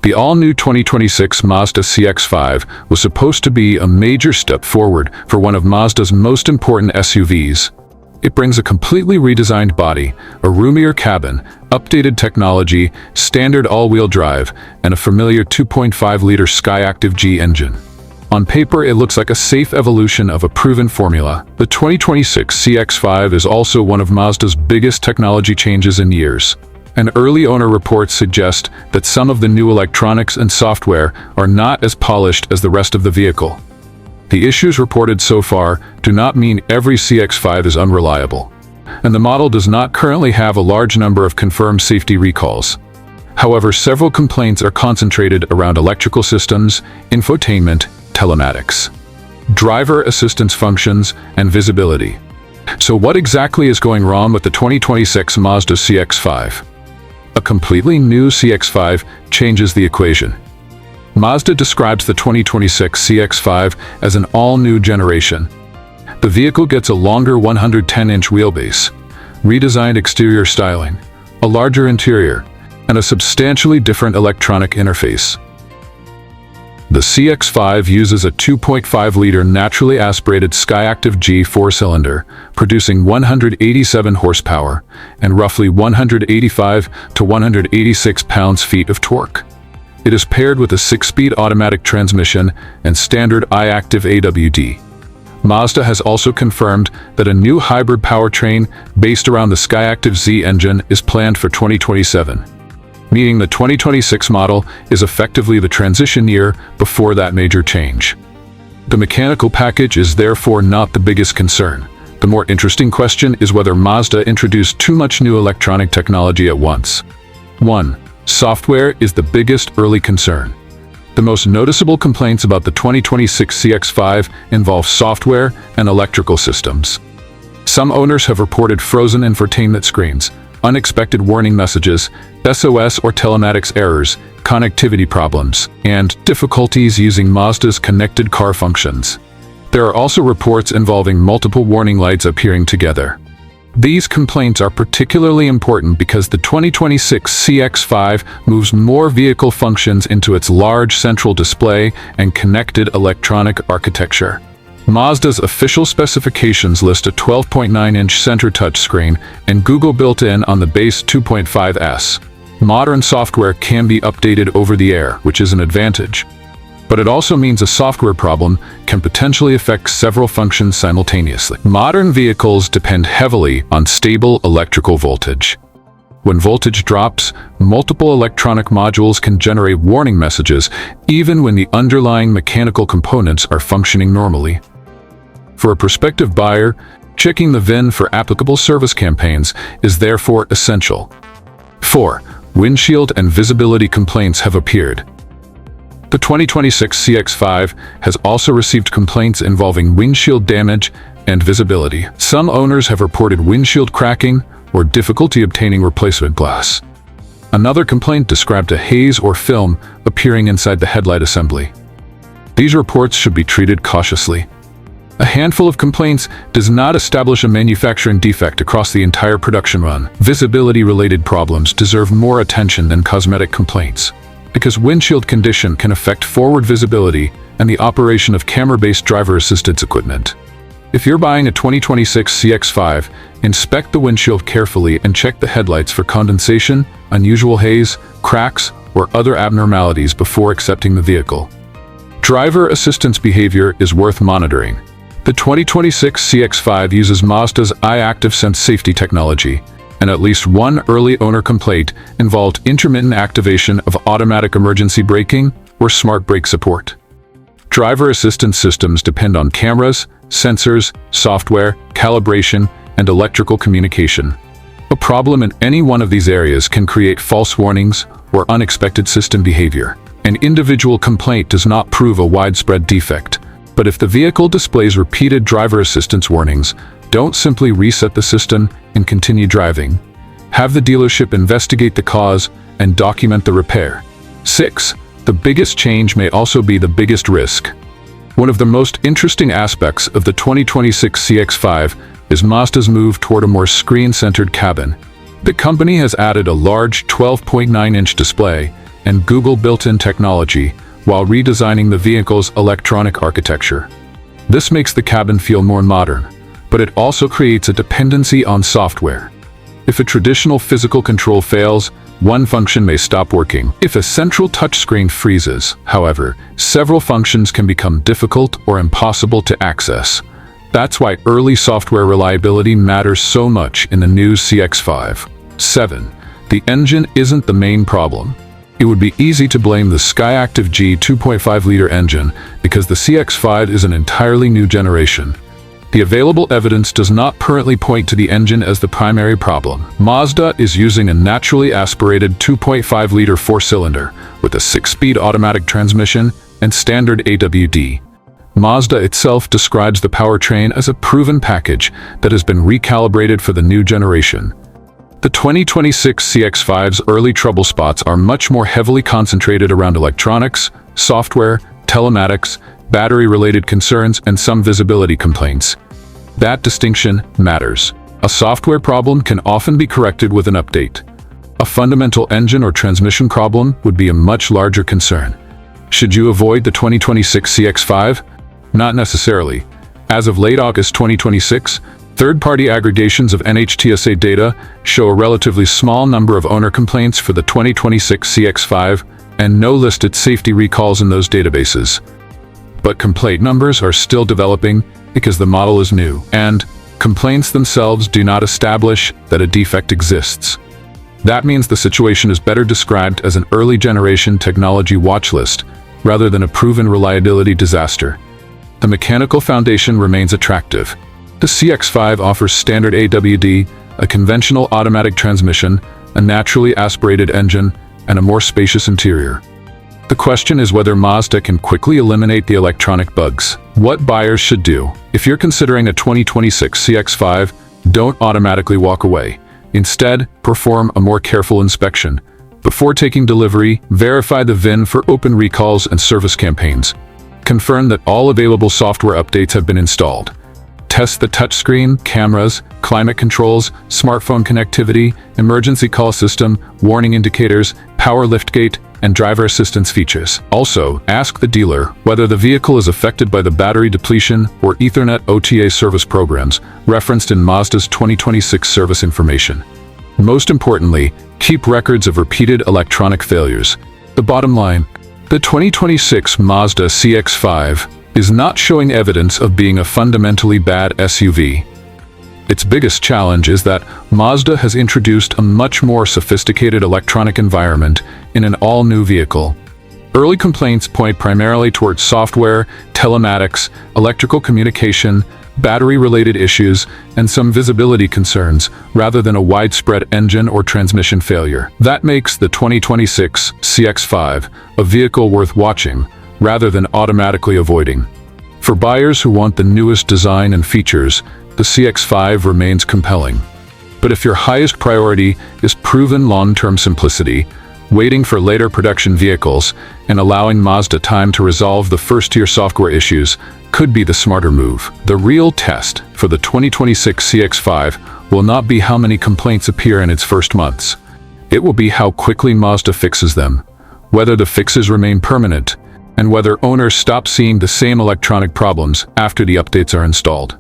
The all-new 2026 Mazda CX-5 was supposed to be a major step forward for one of Mazda's most important SUVs. It brings a completely redesigned body, a roomier cabin, updated technology, standard all-wheel drive, and a familiar 2.5-liter Skyactiv G engine. On paper, it looks like a safe evolution of a proven formula. The 2026 CX-5 is also one of Mazda's biggest technology changes in years. And early owner reports suggest that some of the new electronics and software are not as polished as the rest of the vehicle. The issues reported so far do not mean every CX-5 is unreliable, and the model does not currently have a large number of confirmed safety recalls. However, several complaints are concentrated around electrical systems, infotainment, telematics, driver assistance functions, and visibility. So what exactly is going wrong with the 2026 Mazda CX-5? A completely new CX-5 changes the equation. Mazda describes the 2026 CX-5 as an all-new generation. The vehicle gets a longer 110-inch wheelbase, redesigned exterior styling, a larger interior, and a substantially different electronic interface. The CX-5 uses a 2.5-liter naturally aspirated Skyactiv G four-cylinder, producing 187 horsepower and roughly 185 to 186 pounds-feet of torque. It is paired with a 6-speed automatic transmission and standard iActive AWD. Mazda has also confirmed that a new hybrid powertrain based around the Skyactiv Z engine is planned for 2027. Meaning the 2026 model is effectively the transition year before that major change. The mechanical package is therefore not the biggest concern. The more interesting question is whether Mazda introduced too much new electronic technology at once. 1. Software is the biggest early concern. The most noticeable complaints about the 2026 CX-5 involve software and electrical systems. Some owners have reported frozen infotainment screens, unexpected warning messages, SOS or telematics errors, connectivity problems, and difficulties using Mazda's connected car functions. There are also reports involving multiple warning lights appearing together. These complaints are particularly important because the 2026 CX-5 moves more vehicle functions into its large central display and connected electronic architecture. Mazda's official specifications list a 12.9-inch center touchscreen and Google built in on the base 2.5S. Modern software can be updated over the air, which is an advantage. But it also means a software problem can potentially affect several functions simultaneously. Modern vehicles depend heavily on stable electrical voltage. When voltage drops, multiple electronic modules can generate warning messages even when the underlying mechanical components are functioning normally. For a prospective buyer, checking the VIN for applicable service campaigns is therefore essential. 4. Windshield and visibility complaints have appeared. The 2026 CX-5 has also received complaints involving windshield damage and visibility. Some owners have reported windshield cracking or difficulty obtaining replacement glass. Another complaint described a haze or film appearing inside the headlight assembly. These reports should be treated cautiously. A handful of complaints does not establish a manufacturing defect across the entire production run. Visibility-related problems deserve more attention than cosmetic complaints, because windshield condition can affect forward visibility and the operation of camera-based driver assistance equipment. If you're buying a 2026 CX-5, inspect the windshield carefully and check the headlights for condensation, unusual haze, cracks, or other abnormalities before accepting the vehicle. Driver assistance behavior is worth monitoring. The 2026 CX-5 uses Mazda's iActive Sense safety technology, and at least one early owner complaint involved intermittent activation of automatic emergency braking or smart brake support. Driver assistance systems depend on cameras, sensors, software, calibration, and electrical communication. A problem in any one of these areas can create false warnings or unexpected system behavior. An individual complaint does not prove a widespread defect, but if the vehicle displays repeated driver assistance warnings, don't simply reset the system and continue driving. Have the dealership investigate the cause and document the repair. 6. The biggest change may also be the biggest risk. One of the most interesting aspects of the 2026 CX-5 is Mazda's move toward a more screen-centered cabin. The company has added a large 12.9-inch display, and Google built-in technology while redesigning the vehicle's electronic architecture. This makes the cabin feel more modern, but it also creates a dependency on software. If a traditional physical control fails, one function may stop working. If a central touchscreen freezes, however, several functions can become difficult or impossible to access. That's why early software reliability matters so much in the new CX-5. 7. The engine isn't the main problem. It would be easy to blame the Skyactiv G 2.5-liter engine because the CX-5 is an entirely new generation. The available evidence does not currently point to the engine as the primary problem. Mazda is using a naturally aspirated 2.5-liter four-cylinder with a 6-speed automatic transmission and standard AWD. Mazda itself describes the powertrain as a proven package that has been recalibrated for the new generation. The 2026 CX-5's early trouble spots are much more heavily concentrated around electronics, software, telematics, battery-related concerns, and some visibility complaints. That distinction matters. A software problem can often be corrected with an update. A fundamental engine or transmission problem would be a much larger concern. Should you avoid the 2026 CX-5? Not necessarily. As of late August 2026, third-party aggregations of NHTSA data show a relatively small number of owner complaints for the 2026 CX-5 and no listed safety recalls in those databases. But complaint numbers are still developing because the model is new, and complaints themselves do not establish that a defect exists. That means the situation is better described as an early-generation technology watch list rather than a proven reliability disaster. The mechanical foundation remains attractive. The CX-5 offers standard AWD, a conventional automatic transmission, a naturally aspirated engine, and a more spacious interior. The question is whether Mazda can quickly eliminate the electronic bugs. What buyers should do. If you're considering a 2026 CX-5, don't automatically walk away. Instead, perform a more careful inspection. Before taking delivery, verify the VIN for open recalls and service campaigns. Confirm that all available software updates have been installed. Test the touchscreen, cameras, climate controls, smartphone connectivity, emergency call system, warning indicators, power liftgate, and driver assistance features. Also, ask the dealer whether the vehicle is affected by the battery depletion or Ethernet OTA service programs referenced in Mazda's 2026 service information. Most importantly, keep records of repeated electronic failures. The bottom line, the 2026 Mazda CX-5 is not showing evidence of being a fundamentally bad SUV. Its biggest challenge is that Mazda has introduced a much more sophisticated electronic environment in an all-new vehicle. Early complaints point primarily towards software, telematics, electrical communication, battery-related issues, and some visibility concerns, rather than a widespread engine or transmission failure. That makes the 2026 CX-5 a vehicle worth watching, rather than automatically avoiding. For buyers who want the newest design and features, the CX-5 remains compelling. But if your highest priority is proven long-term simplicity, waiting for later production vehicles, and allowing Mazda time to resolve the first-tier software issues could be the smarter move. The real test for the 2026 CX-5 will not be how many complaints appear in its first months. It will be how quickly Mazda fixes them, whether the fixes remain permanent, and whether owners stop seeing the same electronic problems after the updates are installed.